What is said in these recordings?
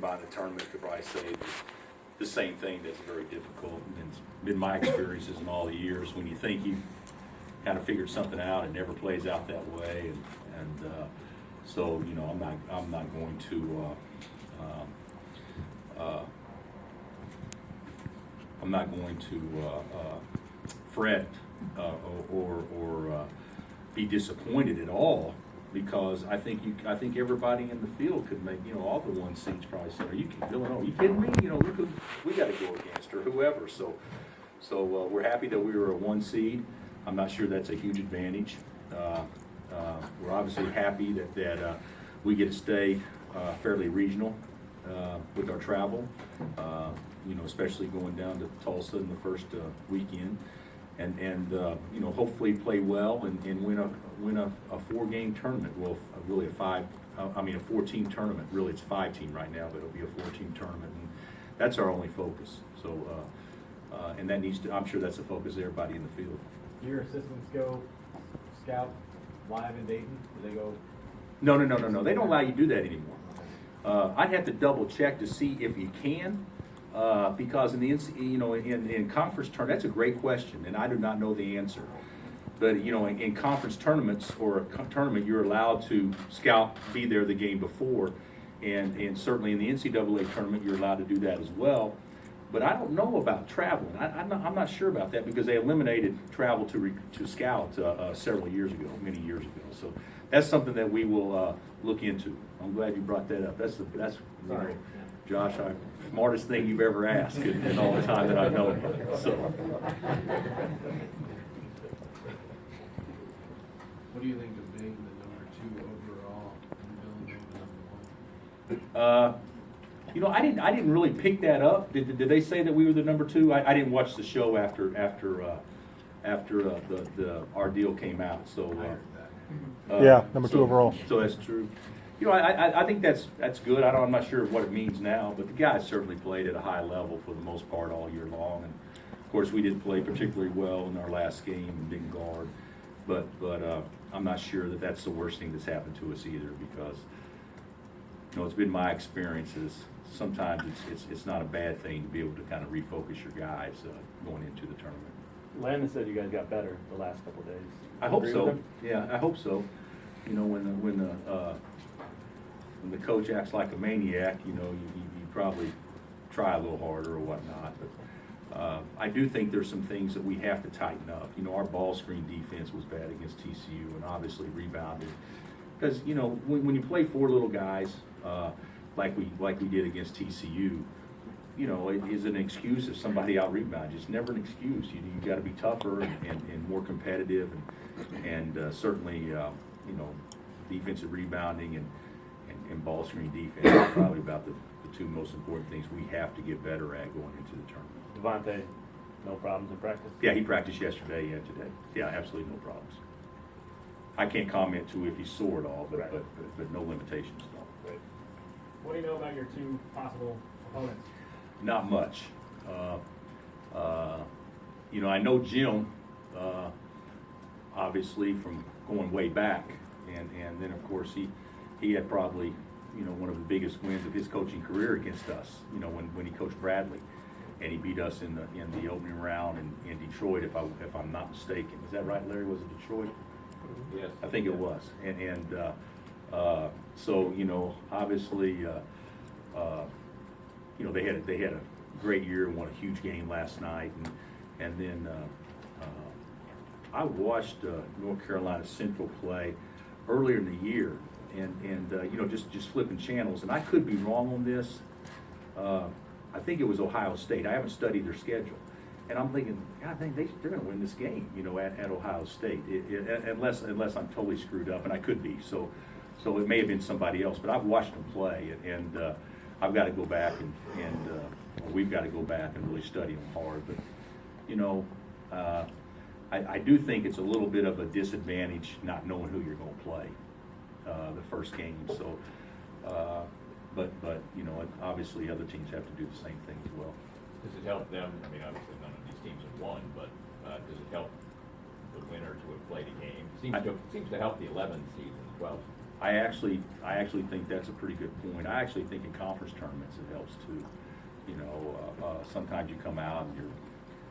everybody in the tournament could probably say the same thing. That's very difficult, and it's been my experiences in all the years. When you think you've kind of figured something out, it never plays out that way, and so you know, I'm not going to fret or be disappointed at all, because I think everybody in the field could make, you know, all the 1 seeds probably said, "Are you Villanova? Are you kidding me? You know, look who we got to go against, or whoever." So we're happy that we were a 1 seed. I'm not sure that's a huge advantage. We're obviously happy that we get to stay fairly regional with our travel. You know, especially going down to Tulsa in the first weekend, and you know, hopefully play well and win a 4-game tournament. Well, really a 4-team tournament. Really, it's 5-team right now, but it'll be a 4-team tournament, and that's our only focus. So, and that needs to. I'm sure that's the focus of everybody in the field. Do your assistants go scout live in Dayton? Do they go? No. They don't allow you to do that anymore. I'd have to double check to see if you can. Because in the in conference tournament, that's a great question, and I do not know the answer. But you know, in conference tournaments or a tournament, you're allowed to scout, be there the game before, and certainly in the NCAA tournament, you're allowed to do that as well. But I don't know about traveling. I'm not sure about that, because they eliminated travel to scout several years ago, many years ago. So that's something that we will look into. I'm glad you brought that up. That's you know, Josh, smartest thing you've ever asked in all the time that I've known you. So. What do you think of being the number 2 overall and Villanova number 1? You know, I didn't really pick that up. Did they say that we were the number 2? I didn't watch the show after our deal came out. So yeah, number 2 overall. So that's true. You know, I think that's good. I'm not sure what it means now, but the guys certainly played at a high level for the most part all year long. And of course, we didn't play particularly well in our last game and didn't guard. But I'm not sure that that's the worst thing that's happened to us either, because you know, it's been my experiences. Sometimes it's not a bad thing to be able to kind of refocus your guys going into the tournament. Landon said you guys got better the last couple of days. I hope Agree so. with him? Yeah, I hope so. You know, when the coach acts like a maniac, you know, you probably try a little harder or whatnot. But I do think there's some things that we have to tighten up. You know, our ball screen defense was bad against TCU, and obviously rebounded. Because you know, when you play 4 little guys like we did against TCU, you know, it is an excuse if somebody out rebounds. It's never an excuse. You got to be tougher and more competitive, and certainly you know, defensive rebounding and ball screen defense are probably about the 2 most important things we have to get better at going into the tournament. Devontae, no problems in practice? Yeah, he practiced yesterday and today. Yeah, absolutely no problems. I can't comment to if he's sore at all, but Right. but no limitations at all. Right. What do you know about your 2 possible opponents? Not much. You know, I know Jim, obviously from going way back, and then of course he had probably, you know, one of the biggest wins of his coaching career against us. You know, when he coached Bradley, and he beat us in the opening round in Detroit, if I'm not mistaken. Is that right, Larry? Was it Detroit? Yes. I think it was. And so you know, obviously, you know, they had a great year and won a huge game last night, and then I watched North Carolina Central play earlier in the year, and you know, just flipping channels, and I could be wrong on this. I think it was Ohio State. I haven't studied their schedule, and I'm thinking, God, they're going to win this game, you know, at Ohio State, unless I'm totally screwed up, and I could be. So it may have been somebody else, but I've watched them play, and I've got to go back and we've got to go back and really study them hard. But you know, I do think it's a little bit of a disadvantage not knowing who you're going to play the first game. So, but you know, obviously other teams have to do the same thing as well. Does it help them? I mean, obviously none of these teams have won, but does it help the winner to have played a game? Seems to help the 11 seeds and the 12. I actually think that's a pretty good point. I actually think in conference tournaments it helps too. You know, sometimes you come out and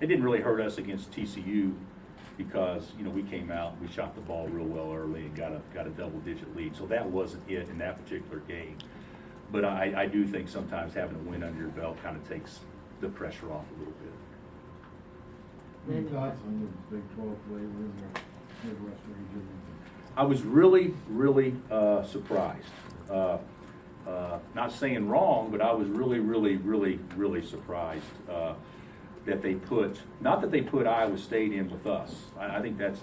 it didn't really hurt us against TCU because, you know, we came out and we shot the ball real well early and got a double-digit lead. So that wasn't it in that particular game. But I do think sometimes having a win under your belt kind of takes the pressure off a little bit. Any thoughts on the Big 12 flavor in the Midwest region? I was really, really surprised. Not saying wrong, but I was really, really, really, really surprised that they put, not that they put Iowa State in with us. I think that's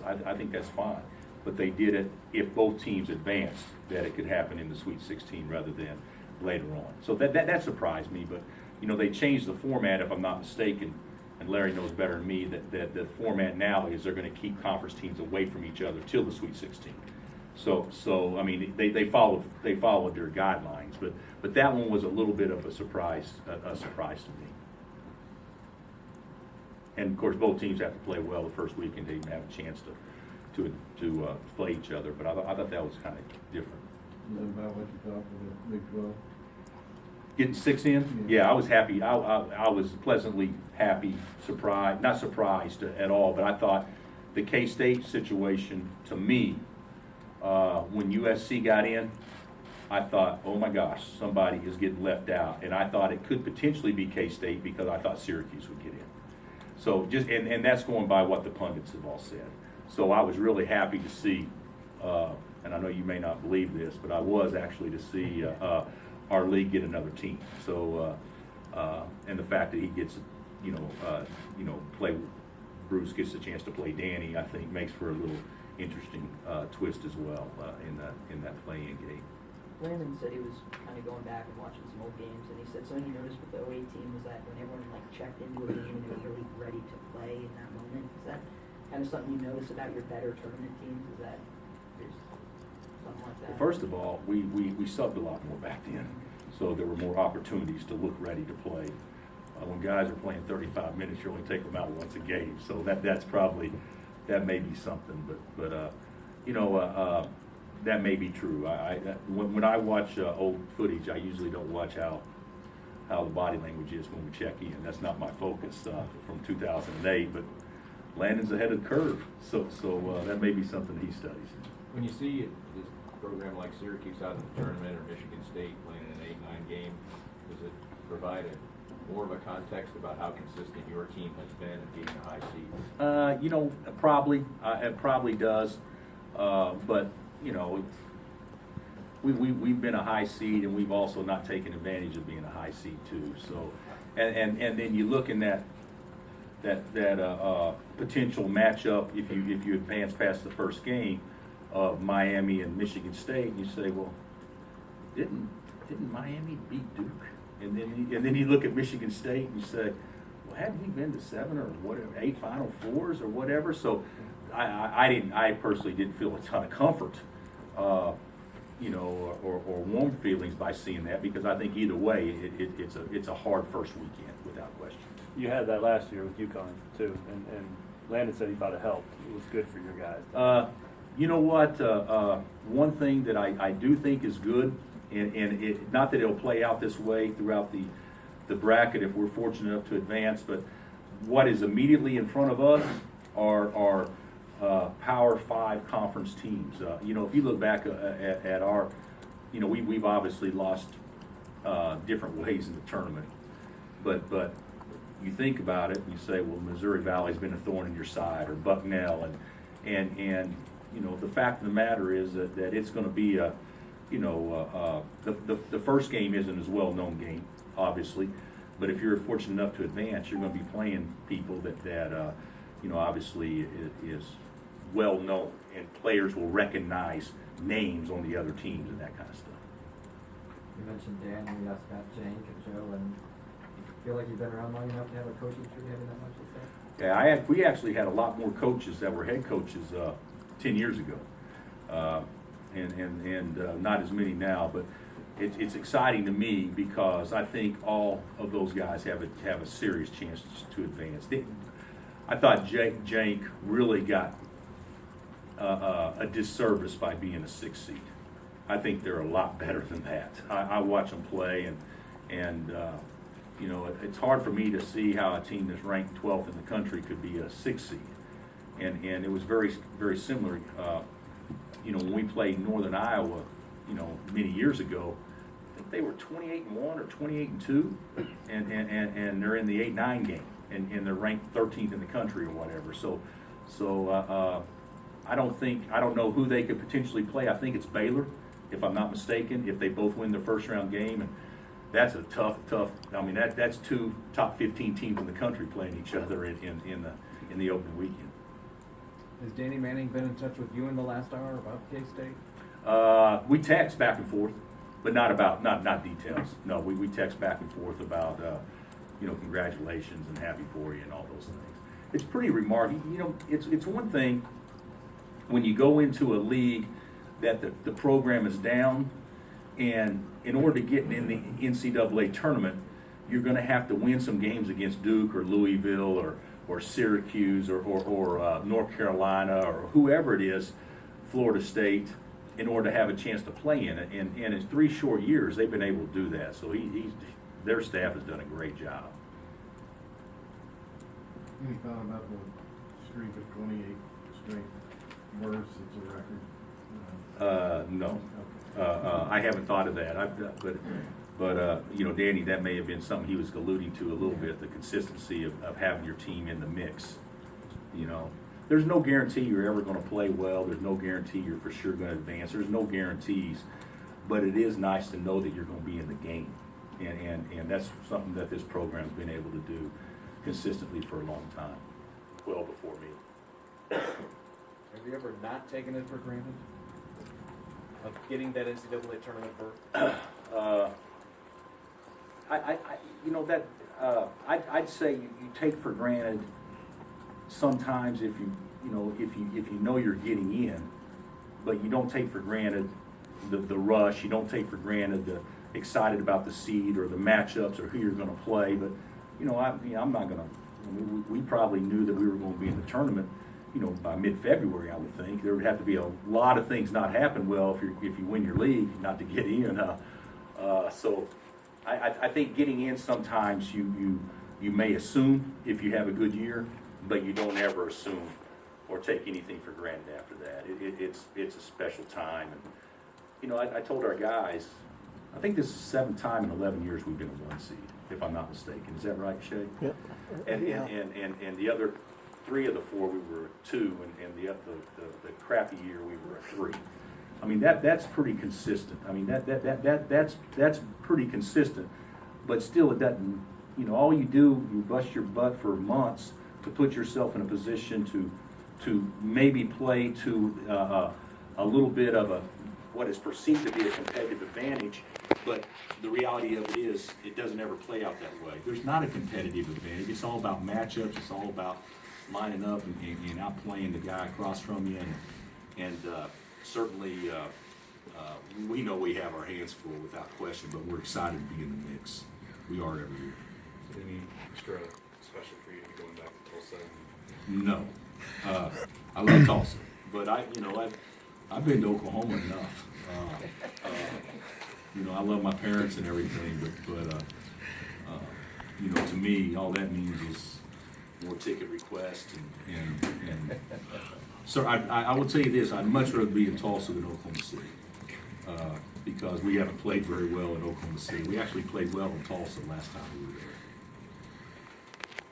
fine. But they did it if both teams advanced, that it could happen in the Sweet 16 rather than later on. So that surprised me. But you know, they changed the format, if I'm not mistaken, and Larry knows better than me, that the format now is they're going to keep conference teams away from each other till the Sweet 16. So I mean, they followed their guidelines, but that one was a little bit of a surprise to me. And of course, both teams have to play well the first weekend to even have a chance to play each other. But I thought that was kind of different. Is that about what you thought for the Big 12? Getting 6 in? Yeah, I was happy. I was pleasantly happy, surprised, not surprised at all, but I thought the K-State situation, to me, when USC got in, I thought, oh my gosh, somebody is getting left out. And I thought it could potentially be K-State because I thought Syracuse would get in. So just, and that's going by what the pundits have all said. So I was really happy to see, and I know you may not believe this, but I was actually to see our league get another team. So, and the fact that he gets, play, Bruce gets a chance to play Danny, I think makes for a little interesting twist as well in that play-in game. Landon said he was kind of going back and watching some old games, and he said something he noticed with the 08 team was that when everyone like checked into a game and they were really ready to play in that moment. Is that kind of something you notice about your better tournament teams? Is that there's something like that? Well, first of all, we subbed a lot more back then, so there were more opportunities to look ready to play. When guys are playing 35 minutes, you only take them out once a game, so that may be something. But that may be true. When I watch old footage, I usually don't watch how the body language is when we check in. That's not my focus from 2008. But Landon's ahead of the curve, so that may be something he studies. When you see this program like Syracuse out in the tournament or Michigan State playing an 8-9 game, does it provide more of a context about how consistent your team has been in being a high seed? Probably. It probably does. But we've been a high seed, and we've also not taken advantage of being a high seed too. So, and then you look in that potential matchup if you advance past the first game of Miami and Michigan State, and you say, well, didn't Miami beat Duke? And then you look at Michigan State and you say, well, hadn't we been to 7 or whatever, 8 Final Fours or whatever? So I personally didn't feel a ton of comfort, or warm feelings by seeing that, because I think either way it's a hard first weekend without question. You had that last year with UConn too, and Landon said he thought it helped. It was good for your guys. You know what? One thing that I do think is good, and not that it'll play out this way throughout the bracket if we're fortunate enough to advance, but what is immediately in front of us are Power 5 conference teams. If you look back at our, we've obviously lost different ways in the tournament, but you think about it and you say, well, Missouri Valley's been a thorn in your side, or Bucknell, and the fact of the matter is that it's going to be the first game isn't as well-known game, obviously, but if you're fortunate enough to advance, you're going to be playing people that obviously is well-known, and players will recognize names on the other teams and that kind of stuff. You mentioned Dan, and we asked about Jank and Joe, and you feel like you've been around long enough to have a coaching tree having that much to say? Yeah, we actually had a lot more coaches that were head coaches 10 years ago, and not as many now. But it's exciting to me because I think all of those guys have a serious chance to advance. I thought Jank really got a disservice by being a 6th seed. I think they're a lot better than that. I watch them play, and you know, it's hard for me to see how a team that's ranked 12th in the country could be a 6th seed. And it was very, very similar. You know, when we played Northern Iowa, you know, many years ago, I think they were 28-1 or 28-2, and they're in the 8-9 game, and they're ranked 13th in the country or whatever. So I don't know who they could potentially play. I think it's Baylor, if I'm not mistaken, if they both win their first round game, and that's a tough. I mean, that's two top 15 teams in the country playing each other in the opening weekend. Has Danny Manning been in touch with you in the last hour about K-State? We text back and forth, but not details. No, we text back and forth about you know, congratulations and happy for you and all those things. It's pretty remarkable. You know, it's one thing when you go into a league that the program is down, and in order to get in the NCAA tournament, you're going to have to win some games against Duke or Louisville or Syracuse or North Carolina or whoever it is, Florida State, in order to have a chance to play in it. And in 3 short years, they've been able to do that. So their staff has done a great job. Any thought about the streak of 28 straight bursts? It's a record. No. Okay. I haven't thought of that. But you know, Danny, that may have been something he was alluding to a little bit, the consistency of having your team in the mix. You know, there's no guarantee you're ever going to play well. There's no guarantee you're for sure going to advance. There's no guarantees, but it is nice to know that you're going to be in the game. And that's something that this program's been able to do consistently for a long time, well before me. Have you ever not taken it for granted of getting that NCAA tournament berth? You know, that I'd say you take for granted sometimes if you know you're getting in, but you don't take for granted the rush. You don't take for granted the excited about the seed or the matchups or who you're going to play. But you know, I'm not going to. We probably knew that we were going to be in the tournament. You know, by mid-February, I would think there would have to be a lot of things not happen well if you win your league not to get in. So I think getting in sometimes you may assume if you have a good year, but you don't ever assume or take anything for granted after that. It's a special time, and you know, I told our guys, I think this is the 7th time in 11 years we've been a 1 seed, if I'm not mistaken. Is that right, Shay? Yeah. And the other 3 of the 4 we were a 2, and the crappy year we were a 3. I mean that's pretty consistent. I mean that's pretty consistent, but still it doesn't. You know, all you do, you bust your butt for months to put yourself in a position to maybe play to a little bit of what is perceived to be a competitive advantage, but the reality of it is it doesn't ever play out that way. There's not a competitive advantage. It's all about matchups. It's all about lining up and outplaying the guy across from you, and certainly we know we have our hands full without question, but we're excited to be in the mix. We are every year. Any extra special for you to be going back to Tulsa? No, I love Tulsa, but I've been to Oklahoma enough. You know, I love my parents and everything, but you know, to me, all that means is more ticket requests and so I will tell you this: I'd much rather be in Tulsa than Oklahoma City because we haven't played very well in Oklahoma City. We actually played well in Tulsa last time we were there.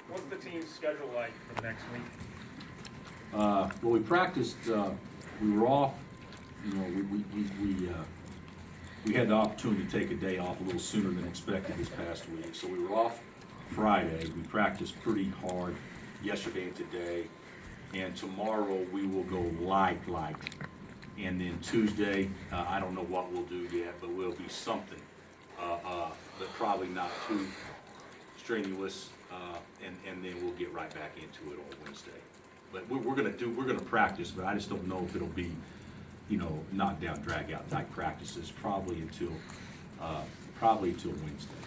What's the team's schedule like for the next week? Well, we practiced. We were off. You know, we had the opportunity to take a day off a little sooner than expected this past week. So we were off Friday. We practiced pretty hard yesterday and today. And tomorrow we will go light. And then Tuesday, I don't know what we'll do yet, but we'll be something. But probably not too strenuous. And then we'll get right back into it on Wednesday. But we're gonna practice, but I just don't know if it'll be, you know, knock down, drag out type practices probably until Wednesday.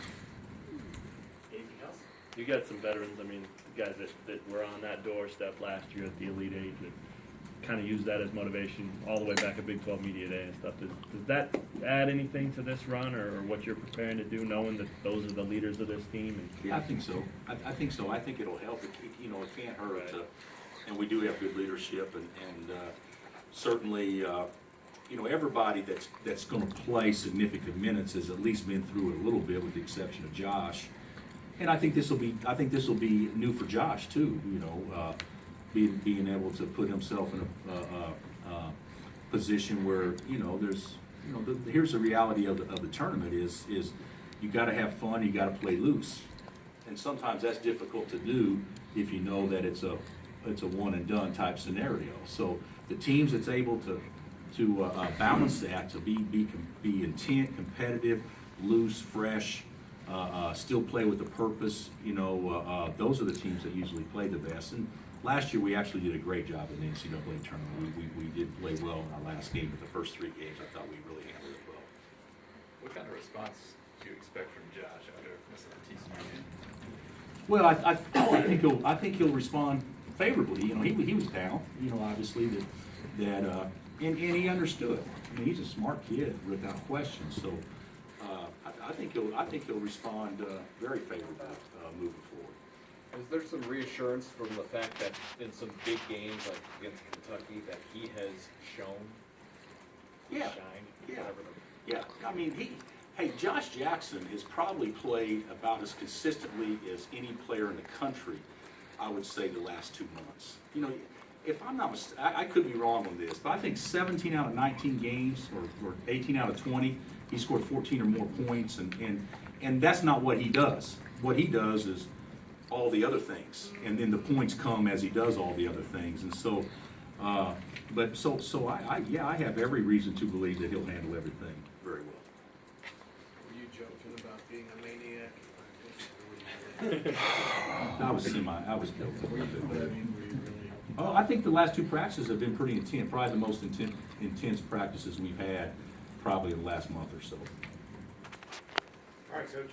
Anything else? You got some veterans. I mean, guys that were on that doorstep last year at the Elite Eight that kind of used that as motivation all the way back at Big 12 Media Day and stuff. Does that add anything to this run or what you're preparing to do, knowing that those are the leaders of this team? And Yeah, I think so. I think so. I think it'll help. It can't hurt. And we do have good leadership, and certainly, everybody that's going to play significant minutes has at least been through it a little bit, with the exception of Josh. And I think this will be new for Josh too. Being able to put himself in a position where here's the reality of the tournament is you got to have fun, you got to play loose, and sometimes that's difficult to do if you know that it's a one and done type scenario. So the teams that's able to balance that, to be intent, competitive, loose, fresh, still play with a purpose, those are the teams that usually play the best. And last year we actually did a great job in the NCAA tournament. We did play well in our last game, but the first 3 games I thought we really handled it well. What kind of response do you expect from Josh after missing the TCU game? Well, I think he'll respond favorably. He was down. Obviously and he understood. I mean, he's a smart kid without question. So I think he'll respond very favorably moving forward. Is there some reassurance from the fact that in some big games like against Kentucky that he has shown? Yeah. Shine? Yeah. Whatever the- Yeah. I mean, Josh Jackson has probably played about as consistently as any player in the country, I would say, the last 2 months. If I'm not mistaken, I could be wrong on this, but I think 17 out of 19 games or 18 out of 20, he scored 14 or more points, and that's not what he does. What he does is all the other things, and then the points come as he does all the other things. And so, I have every reason to believe that he'll handle everything very well. Were you joking about being a maniac? I was guilty. Were you really? Oh, I think the last 2 practices have been pretty intense, probably the most intense practices we've had probably in the last month or so. All right, Coach.